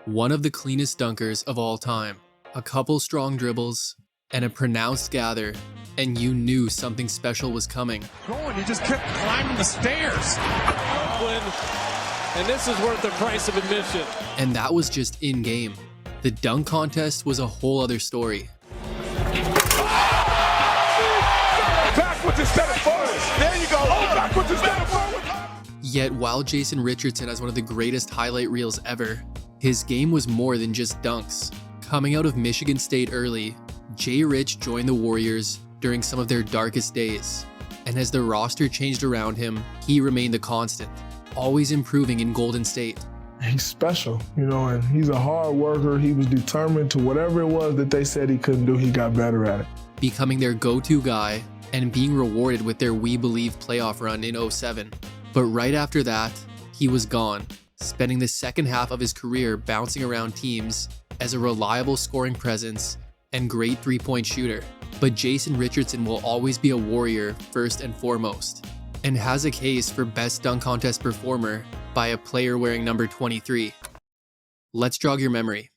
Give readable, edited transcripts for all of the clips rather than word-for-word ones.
One of the cleanest dunkers of all time. A couple strong dribbles and a pronounced gather, and you knew something special was coming. He just kept climbing the stairs. And this is worth the price of admission. And that was just in-game. The dunk contest was a whole other story. Backwards instead of forwards. There you go. Oh, backwards instead of forwards. Yet while Jason Richardson has one of the greatest highlight reels ever, his game was more than just dunks. Coming out of Michigan State early, J. Rich joined the Warriors during some of their darkest days. And as the roster changed around him, he remained the constant, always improving in Golden State. He's special, and he's a hard worker. He was determined to whatever it was that they said he couldn't do, he got better at it. Becoming their go-to guy and being rewarded with their We Believe playoff run in 2007. But right after that, he was gone, spending the second half of his career bouncing around teams as a reliable scoring presence and great three-point shooter. But Jason Richardson will always be a Warrior first and foremost, and has a case for best dunk contest performer by a player wearing number 23. Let's jog your memory.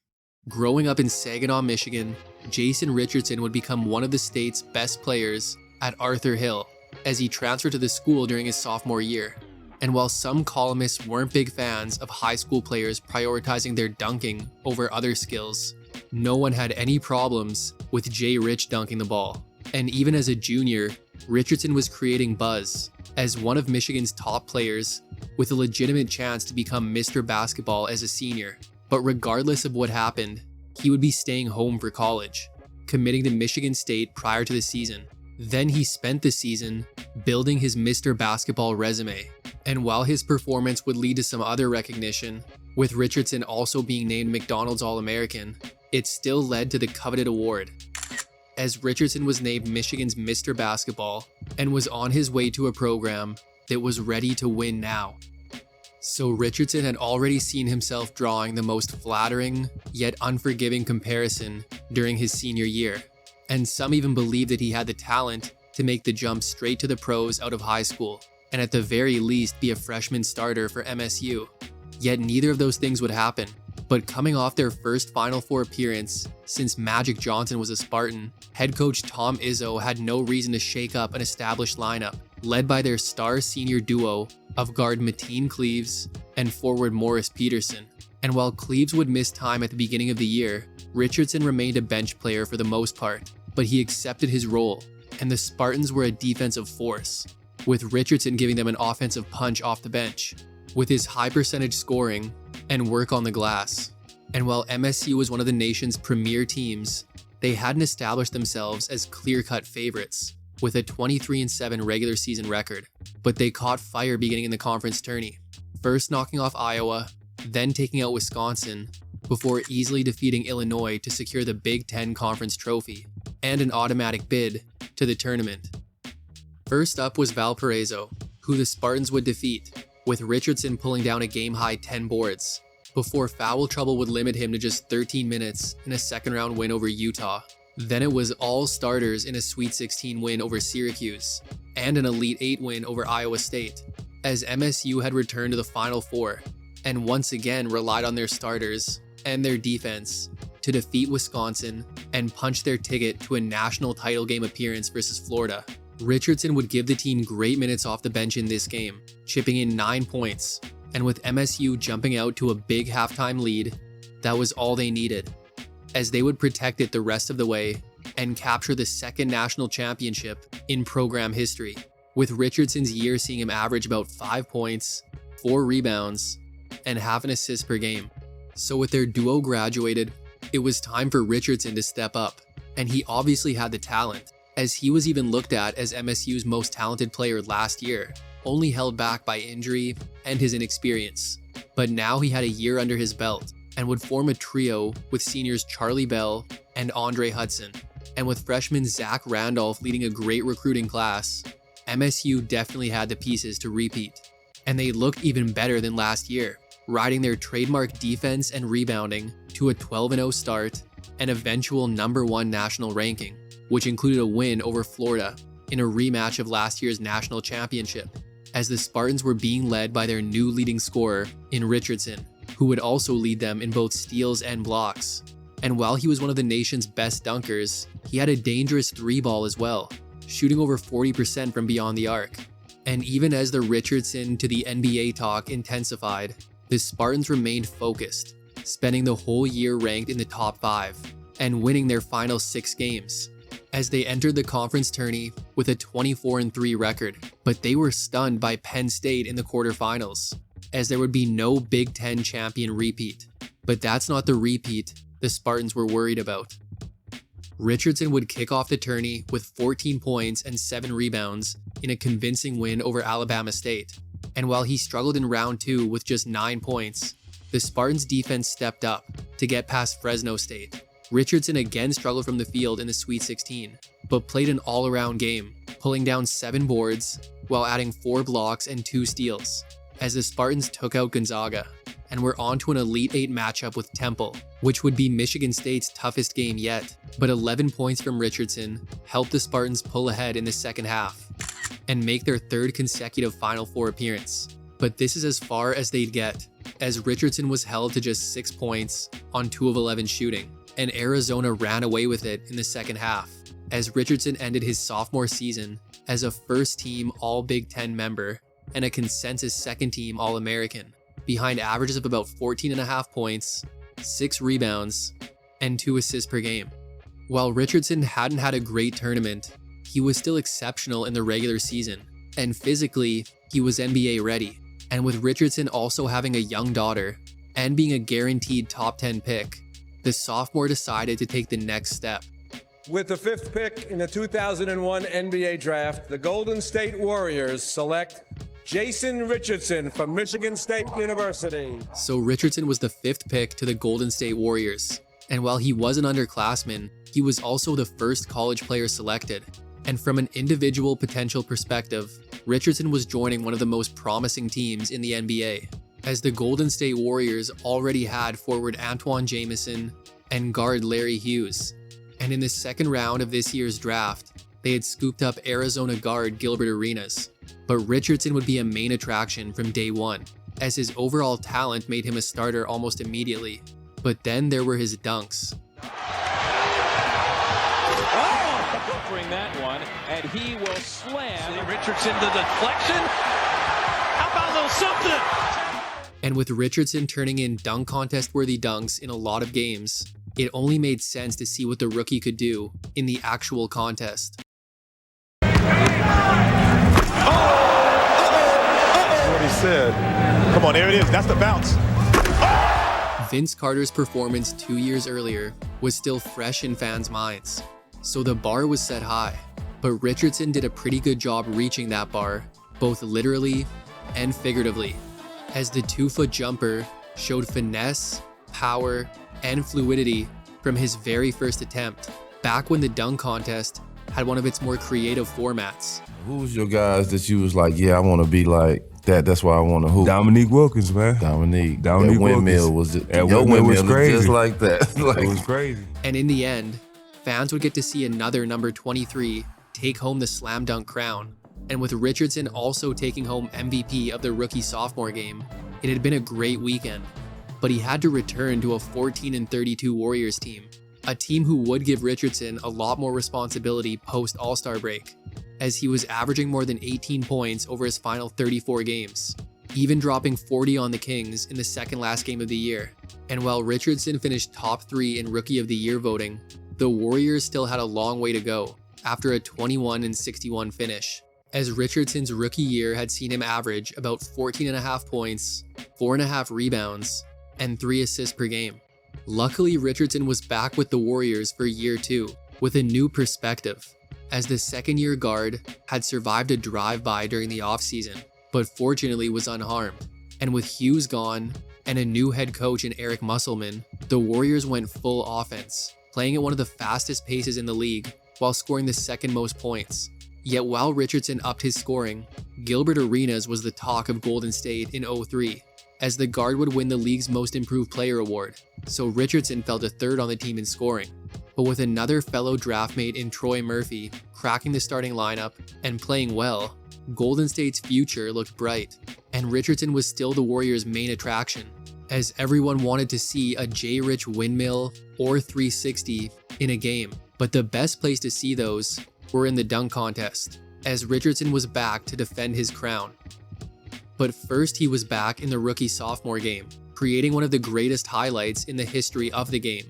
Growing up in Saginaw, Michigan, Jason Richardson would become one of the state's best players at Arthur Hill as he transferred to the school during his sophomore year. And while some columnists weren't big fans of high school players prioritizing their dunking over other skills, no one had any problems with J. Rich dunking the ball. And even as a junior, Richardson was creating buzz as one of Michigan's top players with a legitimate chance to become Mr. Basketball as a senior. But regardless of what happened, he would be staying home for college, committing to Michigan State prior to the season. Then he spent the season building his Mr. Basketball resume. And while his performance would lead to some other recognition, with Richardson also being named McDonald's All-American, it still led to the coveted award, as Richardson was named Michigan's Mr. Basketball and was on his way to a program that was ready to win now. So Richardson had already seen himself drawing the most flattering yet unforgiving comparison during his senior year, and some even believed that he had the talent to make the jump straight to the pros out of high school, and at the very least be a freshman starter for MSU. Yet neither of those things would happen. But coming off their first Final Four appearance since Magic Johnson was a Spartan, head coach Tom Izzo had no reason to shake up an established lineup, led by their star senior duo of guard Mateen Cleaves and forward Morris Peterson. And while Cleaves would miss time at the beginning of the year, Richardson remained a bench player for the most part, but he accepted his role, and the Spartans were a defensive force, with Richardson giving them an offensive punch off the bench, with his high percentage scoring and work on the glass. And while MSU was one of the nation's premier teams, they hadn't established themselves as clear-cut favorites, with a 23-7 regular season record. But they caught fire beginning in the conference tourney, first knocking off Iowa, then taking out Wisconsin, before easily defeating Illinois to secure the Big Ten Conference trophy and an automatic bid to the tournament. First up was Valparaiso, who the Spartans would defeat, with Richardson pulling down a game-high 10 boards, before foul trouble would limit him to just 13 minutes in a second-round win over Utah. Then it was all starters in a Sweet 16 win over Syracuse, and an Elite 8 win over Iowa State, as MSU had returned to the Final Four, and once again relied on their starters and their defense to defeat Wisconsin and punch their ticket to a national title game appearance versus Florida. Richardson would give the team great minutes off the bench in this game, chipping in 9 points, and with MSU jumping out to a big halftime lead, that was all they needed, as they would protect it the rest of the way and capture the second national championship in program history, with Richardson's year seeing him average about 5 points, 4 rebounds, and half an assist per game. So with their duo graduated, it was time for Richardson to step up, and he obviously had the talent, as he was even looked at as MSU's most talented player last year, only held back by injury and his inexperience. But now he had a year under his belt and would form a trio with seniors Charlie Bell and Andre Hudson. And with freshman Zach Randolph leading a great recruiting class, MSU definitely had the pieces to repeat. And they looked even better than last year, riding their trademark defense and rebounding to a 12-0 start and eventual #1 national ranking, which included a win over Florida in a rematch of last year's national championship, as the Spartans were being led by their new leading scorer in Richardson, who would also lead them in both steals and blocks. And while he was one of the nation's best dunkers, he had a dangerous three ball as well, shooting over 40% from beyond the arc. And even as the Richardson to the NBA talk intensified, the Spartans remained focused, spending the whole year ranked in the top 5 and winning their final 6 games as they entered the conference tourney with a 24-3 record. But they were stunned by Penn State in the quarterfinals, as there would be no Big Ten champion repeat. But that's not the repeat the Spartans were worried about. Richardson would kick off the tourney with 14 points and 7 rebounds in a convincing win over Alabama State. And while he struggled in round 2 with just 9 points, the Spartans' defense stepped up to get past Fresno State. Richardson again struggled from the field in the Sweet 16, but played an all-around game, pulling down 7 boards while adding 4 blocks and 2 steals, as the Spartans took out Gonzaga and were on to an Elite 8 matchup with Temple, which would be Michigan State's toughest game yet. But 11 points from Richardson helped the Spartans pull ahead in the second half and make their 3rd consecutive Final Four appearance. But this is as far as they'd get, as Richardson was held to just 6 points on 2 of 11 shooting, and Arizona ran away with it in the second half, as Richardson ended his sophomore season as a first-team All-Big Ten member and a consensus second-team All-American, behind averages of about 14.5 points, 6 rebounds, and 2 assists per game. While Richardson hadn't had a great tournament, he was still exceptional in the regular season, and physically, he was NBA ready. And with Richardson also having a young daughter and being a guaranteed top 10 pick, the sophomore decided to take the next step. With the 5th pick in the 2001 NBA draft, the Golden State Warriors select Jason Richardson from Michigan State University. So Richardson was the 5th pick to the Golden State Warriors. And while he was an underclassman, he was also the first college player selected. And from an individual potential perspective, Richardson was joining one of the most promising teams in the NBA, as the Golden State Warriors already had forward Antoine Jamison and guard Larry Hughes. And in the second round of this year's draft, they had scooped up Arizona guard Gilbert Arenas. But Richardson would be a main attraction from day one, as his overall talent made him a starter almost immediately. But then there were his dunks. Bring that one, and he will slam. Richardson, the deflection. How about a little something? And with Richardson turning in dunk contest-worthy dunks in a lot of games, it only made sense to see what the rookie could do in the actual contest. That's what he said. Come on, there it is. That's the bounce. Vince Carter's performance 2 years earlier was still fresh in fans' minds, so the bar was set high. But Richardson did a pretty good job reaching that bar, both literally and figuratively, as the 2-foot jumper showed finesse, power, and fluidity from his very first attempt, back when the dunk contest had one of its more creative formats. Who was your guys that you was like, yeah, I want to be like that? That's why I want to hoop. Dominique Wilkins, man. Dominique That windmill was it? That Your windmill was windmill crazy. just like that. Like, It was crazy. And in the end, fans would get to see another number 23 take home the slam dunk crown. And with Richardson also taking home MVP of the rookie-sophomore game, it had been a great weekend. But he had to return to a 14-32 Warriors team, a team who would give Richardson a lot more responsibility post-All-Star break, as he was averaging more than 18 points over his final 34 games, even dropping 40 on the Kings in the second last game of the year. And while Richardson finished top 3 in Rookie of the Year voting, the Warriors still had a long way to go after a 21-61 finish, as Richardson's rookie year had seen him average about 14.5 points, 4.5 rebounds, and 3 assists per game. Luckily, Richardson was back with the Warriors for year 2 with a new perspective, as the second-year guard had survived a drive-by during the offseason, but fortunately was unharmed. And with Hughes gone and a new head coach in Eric Musselman, the Warriors went full offense, playing at one of the fastest paces in the league while scoring the second most points. Yet while Richardson upped his scoring, Gilbert Arenas was the talk of Golden State in 03, as the guard would win the league's Most Improved Player award, so Richardson fell to 3rd on the team in scoring. But with another fellow draftmate in Troy Murphy cracking the starting lineup and playing well, Golden State's future looked bright, and Richardson was still the Warriors' main attraction, as everyone wanted to see a J-Rich windmill or 360 in a game. But the best place to see those were in the dunk contest, as Richardson was back to defend his crown. But first, he was back in the rookie-sophomore game, creating one of the greatest highlights in the history of the game.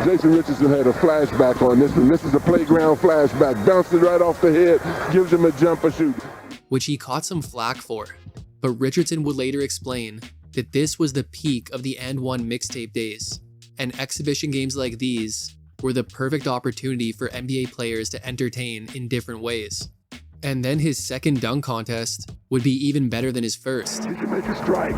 Jason Richardson had a flashback on this one. This is a playground flashback. Bounced it right off the head, gives him a jumper shoot. Which he caught some flack for. But Richardson would later explain that this was the peak of the And One mixtape days, and exhibition games like these were the perfect opportunity for NBA players to entertain in different ways. And then his second dunk contest would be even better than his first. He can make a strike.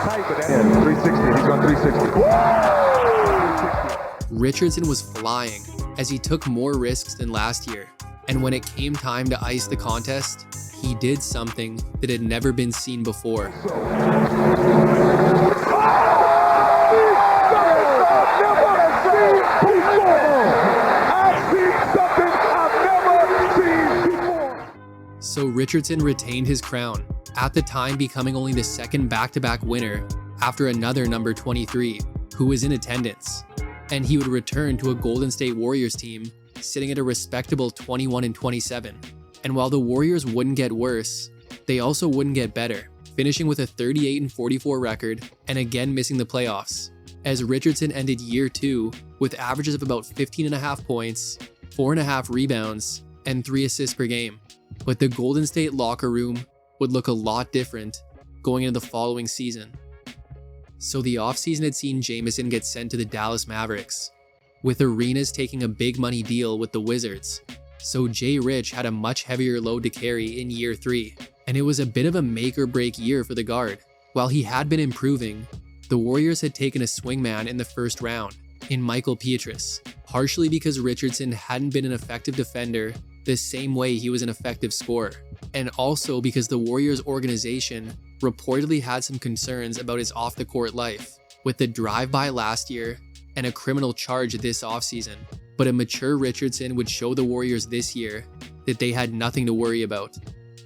Tight, but 360. He's on 360. Richardson was flying as he took more risks than last year. And when it came time to ice the contest, he did something that had never been seen before. So Richardson retained his crown, at the time becoming only the second back-to-back winner after another number 23, who was in attendance. And he would return to a Golden State Warriors team sitting at a respectable 21-27. And while the Warriors wouldn't get worse, they also wouldn't get better, finishing with a 38-44 record and again missing the playoffs, as Richardson ended year 2 with averages of about 15.5 points, 4.5 rebounds, and 3 assists per game. But the Golden State locker room would look a lot different going into the following season. So the offseason had seen Jamison get sent to the Dallas Mavericks, with Arenas taking a big money deal with the Wizards. So J. Rich had a much heavier load to carry in year 3, and it was a bit of a make or break year for the guard. While he had been improving, the Warriors had taken a swingman in the first round in Michael Pietrus, partially because Richardson hadn't been an effective defender the same way he was an effective scorer, and also because the Warriors organization reportedly had some concerns about his off-the-court life, with the drive-by last year and a criminal charge this offseason. But a mature Richardson would show the Warriors this year that they had nothing to worry about.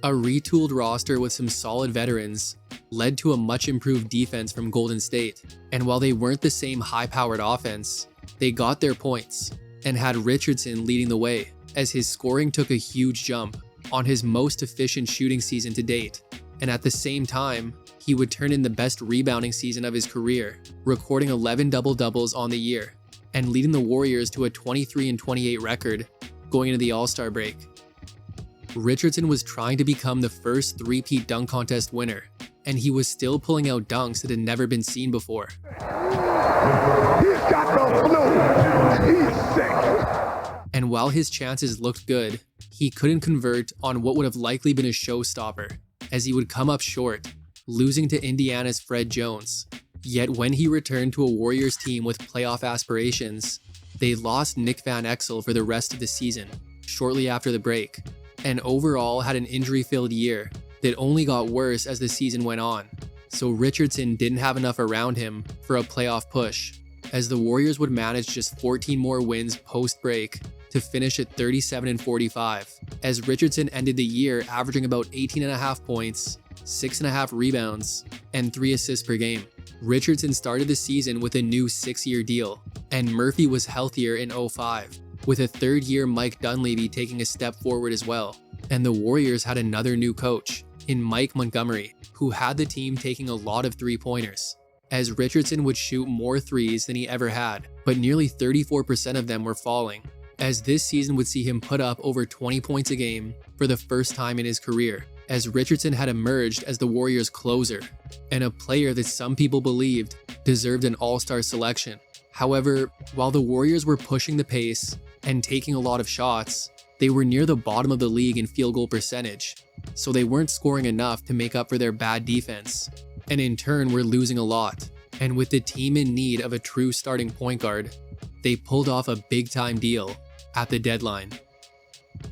A retooled roster with some solid veterans led to a much improved defense from Golden State, and while they weren't the same high-powered offense, they got their points and had Richardson leading the way, as his scoring took a huge jump on his most efficient shooting season to date, and at the same time, he would turn in the best rebounding season of his career, recording 11 double-doubles on the year, and leading the Warriors to a 23-28 record going into the All-Star break. Richardson was trying to become the first three-peat dunk contest winner, and he was still pulling out dunks that had never been seen before. He's got the flu. He's sick. And while his chances looked good, he couldn't convert on what would have likely been a showstopper, as he would come up short, losing to Indiana's Fred Jones. Yet when he returned to a Warriors team with playoff aspirations, they lost Nick Van Exel for the rest of the season, shortly after the break, and overall had an injury-filled year that only got worse as the season went on. So Richardson didn't have enough around him for a playoff push, as the Warriors would manage just 14 more wins post-break to finish at 37-45, as Richardson ended the year averaging about 18.5 points, 6.5 rebounds, and 3 assists per game. Richardson started the season with a new 6-year deal, and Murphy was healthier in 05, with a third-year Mike Dunleavy taking a step forward as well. And the Warriors had another new coach, in Mike Montgomery, who had the team taking a lot of three-pointers, as Richardson would shoot more threes than he ever had, but nearly 34% of them were falling, as this season would see him put up over 20 points a game for the first time in his career, as Richardson had emerged as the Warriors' closer, and a player that some people believed deserved an all-star selection. However, while the Warriors were pushing the pace and taking a lot of shots, they were near the bottom of the league in field goal percentage, so they weren't scoring enough to make up for their bad defense, and in turn were losing a lot. And with the team in need of a true starting point guard, they pulled off a big-time deal at the deadline.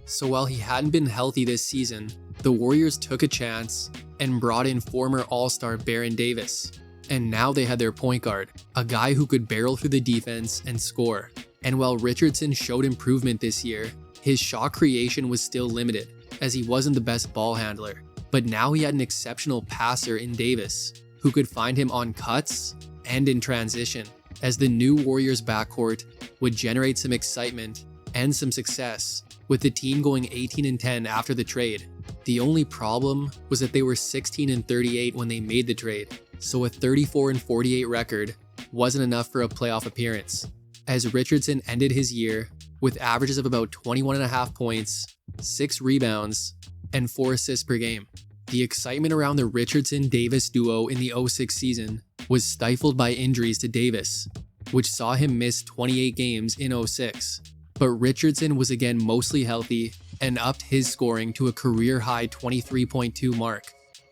So while he hadn't been healthy this season, the Warriors took a chance and brought in former All-Star Baron Davis. And now they had their point guard, a guy who could barrel through the defense and score. And while Richardson showed improvement this year, His shot creation was still limited, as he wasn't the best ball handler, but now he had an exceptional passer in Davis, who could find him on cuts and in transition, as the new Warriors backcourt would generate some excitement and some success, with the team going 18-10 after the trade. The only problem was that they were 16-38 when they made the trade, so a 34-48 record wasn't enough for a playoff appearance, as Richardson ended his year with averages of about 21.5 points, 6 rebounds, and 4 assists per game. The excitement around the Richardson-Davis duo in the 06 season was stifled by injuries to Davis, which saw him miss 28 games in 06. But Richardson was again mostly healthy and upped his scoring to a career-high 23.2 mark,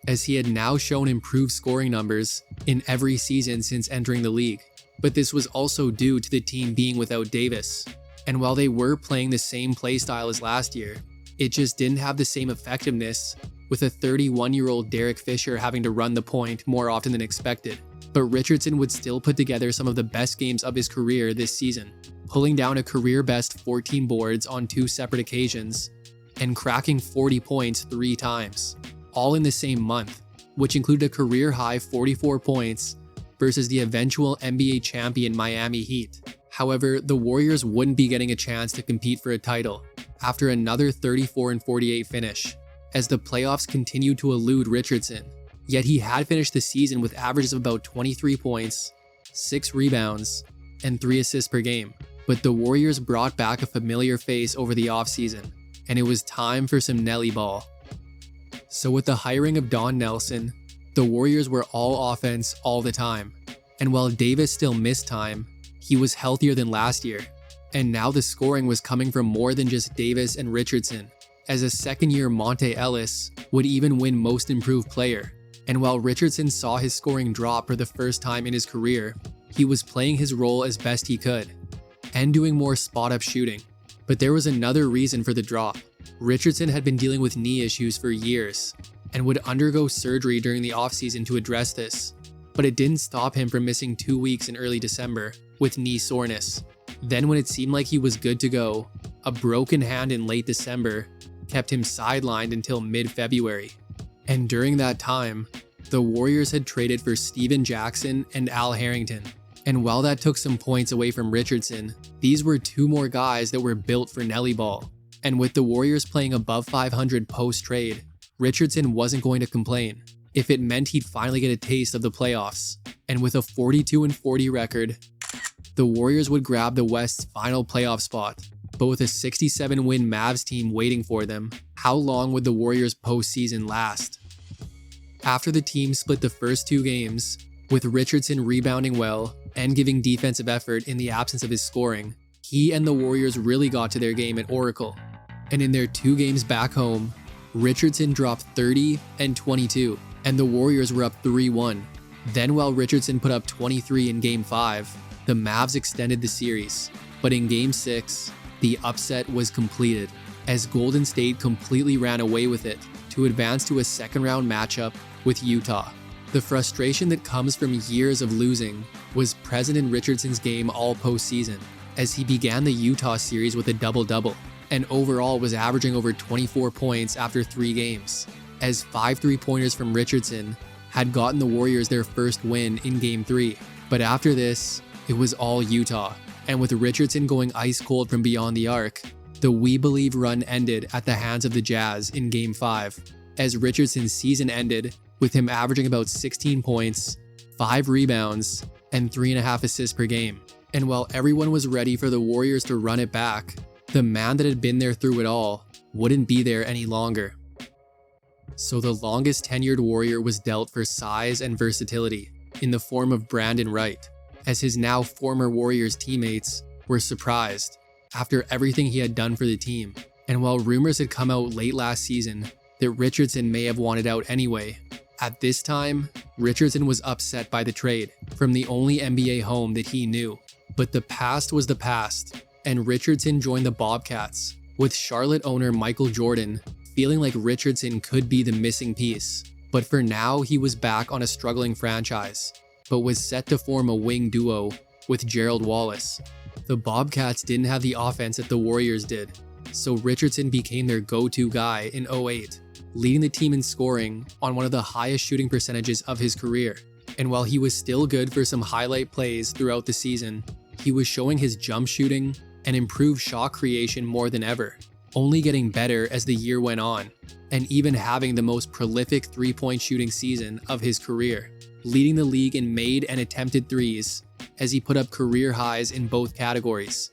as he had now shown improved scoring numbers in every season since entering the league. But this was also due to the team being without Davis. And while they were playing the same playstyle as last year, it just didn't have the same effectiveness, with a 31-year-old Derek Fisher having to run the point more often than expected. But Richardson would still put together some of the best games of his career this season, pulling down a career-best 14 boards on 2 separate occasions, and cracking 40 points 3 times, all in the same month, which included a career-high 44 points versus the eventual NBA champion Miami Heat. However, the Warriors wouldn't be getting a chance to compete for a title after another 34-48 finish, as the playoffs continued to elude Richardson. Yet he had finished the season with averages of about 23 points, 6 rebounds, and 3 assists per game. But the Warriors brought back a familiar face over the offseason, and it was time for some Nelly ball. So with the hiring of Don Nelson, the Warriors were all offense all the time. And while Davis still missed time, he was healthier than last year. And now the scoring was coming from more than just Davis and Richardson, as a second-year Monta Ellis would even win Most Improved Player. And while Richardson saw his scoring drop for the first time in his career, he was playing his role as best he could, and doing more spot-up shooting. But there was another reason for the drop. Richardson had been dealing with knee issues for years, and would undergo surgery during the offseason to address this. But it didn't stop him from missing 2 weeks in early December with knee soreness. Then when it seemed like he was good to go, a broken hand in late December kept him sidelined until mid-February. And during that time, the Warriors had traded for Steven Jackson and Al Harrington. And while that took some points away from Richardson, these were 2 more guys that were built for Nelly ball. And with the Warriors playing above 500 post-trade, Richardson wasn't going to complain if it meant he'd finally get a taste of the playoffs. And with a 42-40 record, the Warriors would grab the West's final playoff spot. But with a 67-win Mavs team waiting for them, how long would the Warriors' postseason last? After the team split the first 2 games, with Richardson rebounding well and giving defensive effort in the absence of his scoring, he and the Warriors really got to their game at Oracle. And in their 2 games back home, Richardson dropped 30 and 22, and the Warriors were up 3-1. Then while Richardson put up 23 in Game 5, the Mavs extended the series. But in Game 6, the upset was completed, as Golden State completely ran away with it to advance to a second-round matchup with Utah. The frustration that comes from years of losing was present in Richardson's game all postseason, as he began the Utah series with a double-double, and overall was averaging over 24 points after 3 games, as 5 3-pointers from Richardson had gotten the Warriors their first win in Game 3. But after this, it was all Utah, and with Richardson going ice cold from beyond the arc, the We Believe run ended at the hands of the Jazz in Game 5, as Richardson's season ended with him averaging about 16 points, 5 rebounds, and 3.5 assists per game. And while everyone was ready for the Warriors to run it back, the man that had been there through it all wouldn't be there any longer. So the longest tenured Warrior was dealt for size and versatility in the form of Brandon Wright, as his now former Warriors teammates were surprised after everything he had done for the team. And while rumors had come out late last season that Richardson may have wanted out anyway, at this time, Richardson was upset by the trade from the only NBA home that he knew. But the past was the past, and Richardson joined the Bobcats, with Charlotte owner Michael Jordan feeling like Richardson could be the missing piece. But for now, he was back on a struggling franchise, but was set to form a wing duo with Gerald Wallace. The Bobcats didn't have the offense that the Warriors did, so Richardson became their go-to guy in 08, leading the team in scoring on one of the highest shooting percentages of his career. And while he was still good for some highlight plays throughout the season, he was showing his jump shooting and improved shot creation more than ever, only getting better as the year went on, and even having the most prolific three-point shooting season of his career, leading the league in made and attempted threes as he put up career highs in both categories,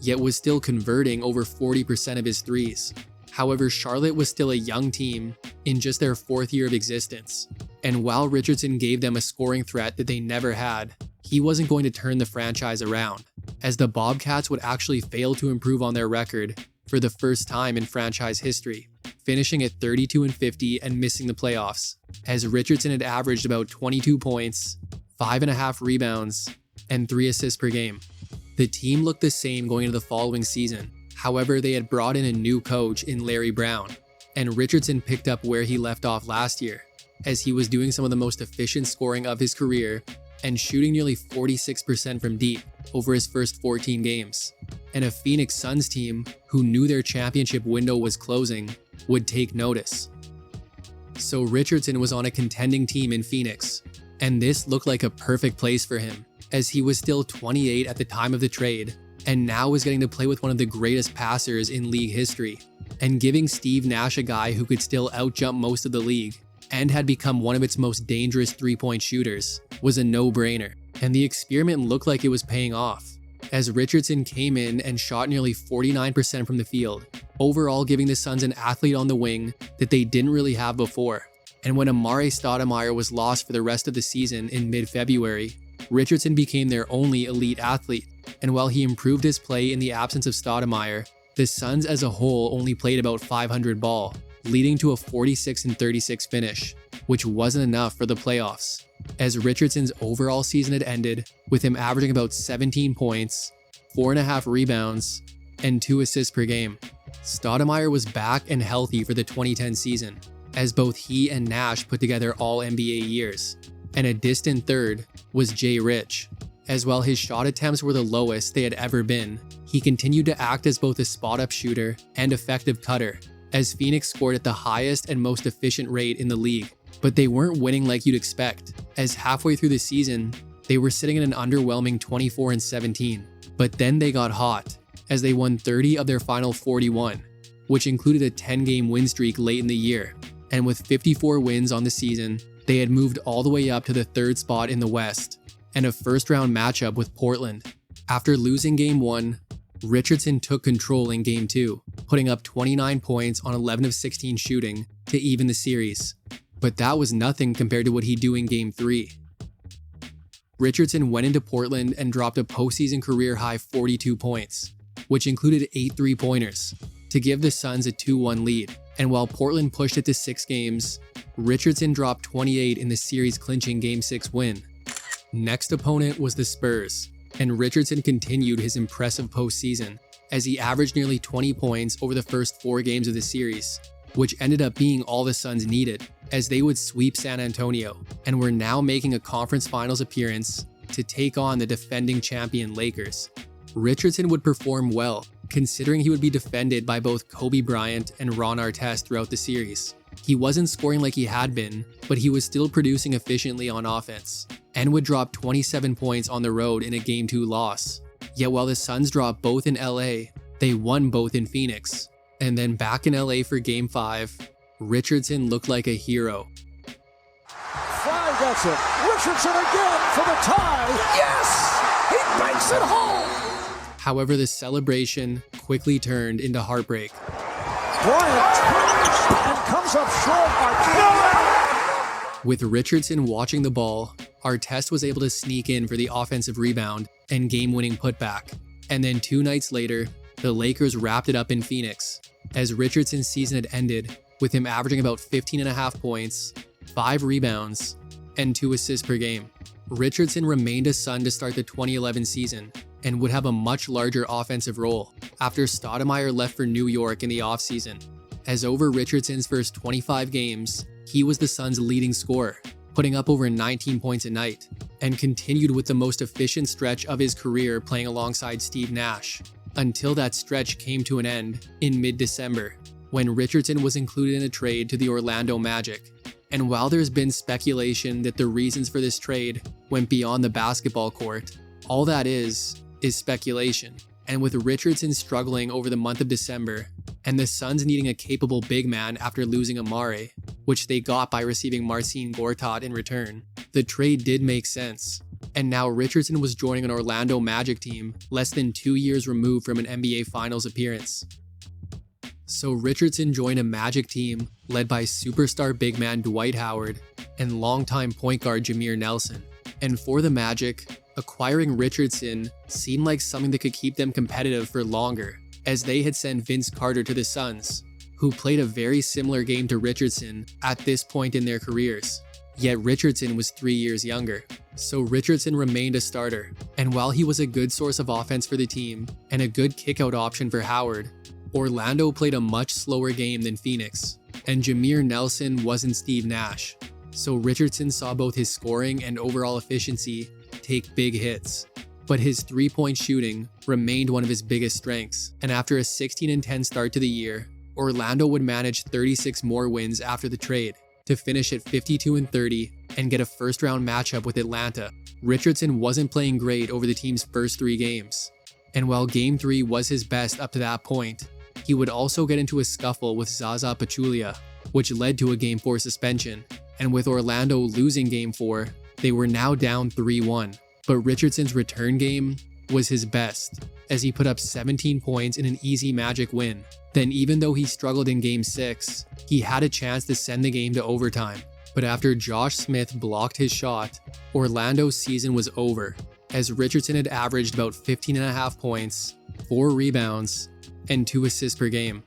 yet was still converting over 40% of his threes. However, Charlotte was still a young team in just their 4th year of existence, and while Richardson gave them a scoring threat that they never had, he wasn't going to turn the franchise around, as the Bobcats would actually fail to improve on their record for the first time in franchise history, finishing at 32-50 and missing the playoffs, as Richardson had averaged about 22 points, 5.5 rebounds, and 3 assists per game. The team looked the same going into the following season. However, they had brought in a new coach in Larry Brown, and Richardson picked up where he left off last year, as he was doing some of the most efficient scoring of his career and shooting nearly 46% from deep over his first 14 games. And a Phoenix Suns team who knew their championship window was closing would take notice. So Richardson was on a contending team in Phoenix, and this looked like a perfect place for him, as he was still 28 at the time of the trade, and now was getting to play with one of the greatest passers in league history, and giving Steve Nash a guy who could still outjump most of the league, and had become one of its most dangerous three-point shooters, was a no-brainer, and the experiment looked like it was paying off, as Richardson came in and shot nearly 49% from the field, overall giving the Suns an athlete on the wing that they didn't really have before. And when Amare Stoudemire was lost for the rest of the season in mid-February, Richardson became their only elite athlete, and while he improved his play in the absence of Stoudemire, the Suns as a whole only played about 500 ball, leading to a 46-36 finish, which wasn't enough for the playoffs, as Richardson's overall season had ended with him averaging about 17 points, 4.5 rebounds, and 2 assists per game. Stoudemire was back and healthy for the 2010 season, as both he and Nash put together all NBA years, and a distant third was Jay Rich. As while his shot attempts were the lowest they had ever been, he continued to act as both a spot-up shooter and effective cutter, as Phoenix scored at the highest and most efficient rate in the league. But they weren't winning like you'd expect, as halfway through the season, they were sitting at an underwhelming 24-17. But then they got hot, as they won 30 of their final 41, which included a 10-game win streak late in the year. And with 54 wins on the season, they had moved all the way up to the 3rd spot in the West, and a first-round matchup with Portland. After losing Game 1, Richardson took control in Game 2, putting up 29 points on 11 of 16 shooting to even the series. But that was nothing compared to what he'd do in Game 3. Richardson went into Portland and dropped a postseason career-high 42 points, which included 8 three-pointers, to give the Suns a 2-1 lead. And while Portland pushed it to 6 games, Richardson dropped 28 in the series-clinching Game 6 win. Next opponent was the Spurs, and Richardson continued his impressive postseason, as he averaged nearly 20 points over the first 4 games of the series, which ended up being all the Suns needed, as they would sweep San Antonio, and were now making a conference finals appearance to take on the defending champion Lakers. Richardson would perform well, considering he would be defended by both Kobe Bryant and Ron Artest throughout the series. He wasn't scoring like he had been, but he was still producing efficiently on offense, and would drop 27 points on the road in a Game 2 loss. Yet while the Suns dropped both in LA, they won both in Phoenix. And then back in LA for Game 5, Richardson looked like a hero. Fry gets it. Richardson again for the tie. Yes! He banks it home! However, the celebration quickly turned into heartbreak. Bryant turns and comes up short. With Richardson watching the ball, Artest was able to sneak in for the offensive rebound and game-winning putback. And then 2 nights later, the Lakers wrapped it up in Phoenix, as Richardson's season had ended with him averaging about 15.5 points, 5 rebounds, and 2 assists per game. Richardson remained a Sun to start the 2011 season and would have a much larger offensive role after Stoudemire left for New York in the offseason, as over Richardson's first 25 games, he was the Suns' leading scorer, putting up over 19 points a night, and continued with the most efficient stretch of his career playing alongside Steve Nash, until that stretch came to an end in mid-December, when Richardson was included in a trade to the Orlando Magic. And while there's been speculation that the reasons for this trade went beyond the basketball court, all that is speculation. And with Richardson struggling over the month of December, and the Suns needing a capable big man after losing Amare, which they got by receiving Marcin Gortat in return, the trade did make sense. And now Richardson was joining an Orlando Magic team less than 2 years removed from an NBA Finals appearance. So Richardson joined a Magic team led by superstar big man Dwight Howard and longtime point guard Jameer Nelson. And for the Magic, acquiring Richardson seemed like something that could keep them competitive for longer, as they had sent Vince Carter to the Suns, who played a very similar game to Richardson at this point in their careers. Yet Richardson was 3 years younger. So Richardson remained a starter, and while he was a good source of offense for the team and a good kickout option for Howard, Orlando played a much slower game than Phoenix, and Jameer Nelson wasn't Steve Nash. So Richardson saw both his scoring and overall efficiency take big hits. But his three-point shooting remained one of his biggest strengths, and after a 16-10 start to the year, Orlando would manage 36 more wins after the trade, to finish at 52-30 and get a first-round matchup with Atlanta. Richardson wasn't playing great over the team's first 3 games, and while Game 3 was his best up to that point, he would also get into a scuffle with Zaza Pachulia, which led to a Game 4 suspension, and with Orlando losing Game 4, they were now down 3-1. But Richardson's return game was his best, as he put up 17 points in an easy Magic win. Then even though he struggled in Game 6, he had a chance to send the game to overtime. But after Josh Smith blocked his shot, Orlando's season was over, as Richardson had averaged about 15.5 points, 4 rebounds, and 2 assists per game.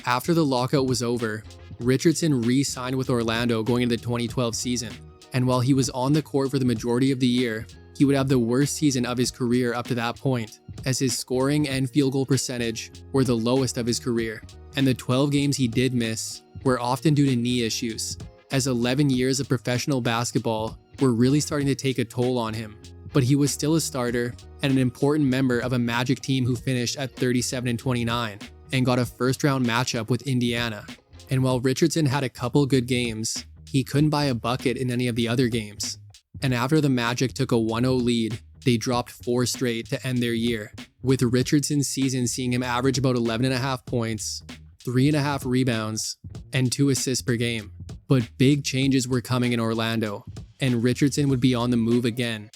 After the lockout was over, Richardson re-signed with Orlando going into the 2012 season, and while he was on the court for the majority of the year, he would have the worst season of his career up to that point, as his scoring and field goal percentage were the lowest of his career, and the 12 games he did miss were often due to knee issues, as 11 years of professional basketball were really starting to take a toll on him. But he was still a starter and an important member of a Magic team who finished at 37-29 and got a first-round matchup with Indiana. And while Richardson had a couple good games, he couldn't buy a bucket in any of the other games. And after the Magic took a 1-0 lead, they dropped 4 straight to end their year, with Richardson's season seeing him average about 11.5 points, 3.5 rebounds, and 2 assists per game. But big changes were coming in Orlando, and Richardson would be on the move again.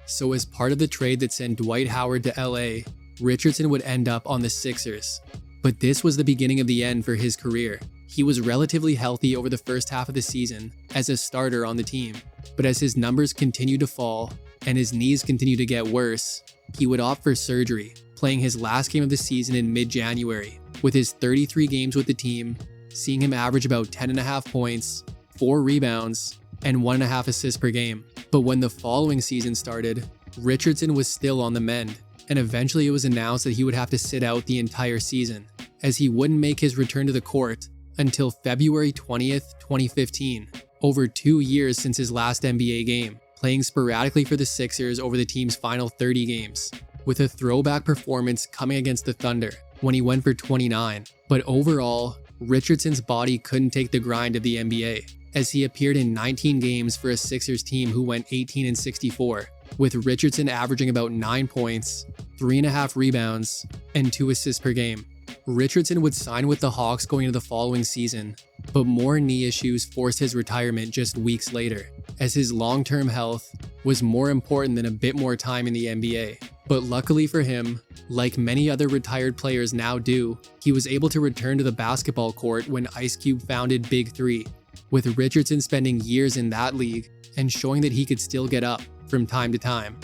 So as part of the trade that sent Dwight Howard to LA, Richardson would end up on the Sixers. But this was the beginning of the end for his career. He was relatively healthy over the first half of the season as a starter on the team, but as his numbers continued to fall and his knees continued to get worse, he would opt for surgery, playing his last game of the season in mid-January, with his 33 games with the team, seeing him average about 10.5 points, 4 rebounds, and 1.5 assists per game. But when the following season started, Richardson was still on the mend, and eventually it was announced that he would have to sit out the entire season, as he wouldn't make his return to the court until February 20th, 2015, over 2 years since his last NBA game, playing sporadically for the Sixers over the team's final 30 games, with a throwback performance coming against the Thunder when he went for 29. But overall, Richardson's body couldn't take the grind of the NBA, as he appeared in 19 games for a Sixers team who went 18-64, with Richardson averaging about 9 points, 3.5 rebounds, and 2 assists per game. Richardson would sign with the Hawks going into the following season, but more knee issues forced his retirement just weeks later, as his long-term health was more important than a bit more time in the NBA. But luckily for him, like many other retired players now do, he was able to return to the basketball court when Ice Cube founded Big 3, with Richardson spending years in that league and showing that he could still get up from time to time.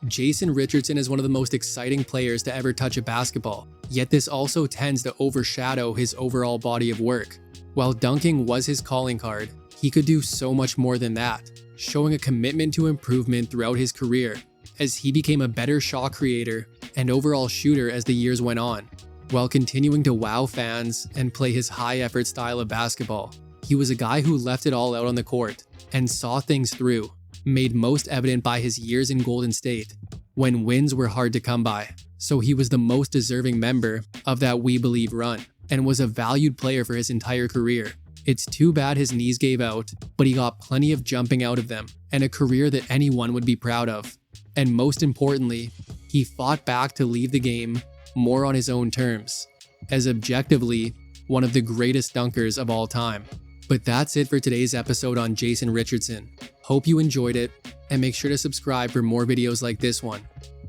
Jason Richardson is one of the most exciting players to ever touch a basketball, yet this also tends to overshadow his overall body of work. While dunking was his calling card, he could do so much more than that, showing a commitment to improvement throughout his career, as he became a better shot creator and overall shooter as the years went on, while continuing to wow fans and play his high-effort style of basketball. He was a guy who left it all out on the court and saw things through, made most evident by his years in Golden State, when wins were hard to come by. so he was the most deserving member of that We Believe run and was a valued player for his entire career. It's too bad his knees gave out, but he got plenty of jumping out of them and a career that anyone would be proud of. And most importantly, he fought back to leave the game more on his own terms, as objectively one of the greatest dunkers of all time. But that's it for today's episode on Jason Richardson. Hope you enjoyed it, and make sure to subscribe for more videos like this one.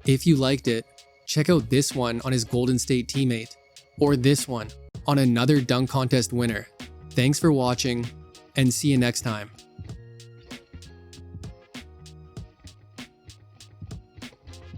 If you liked it, check out this one on his Golden State teammate, or this one on another dunk contest winner. Thanks for watching, and see you next time.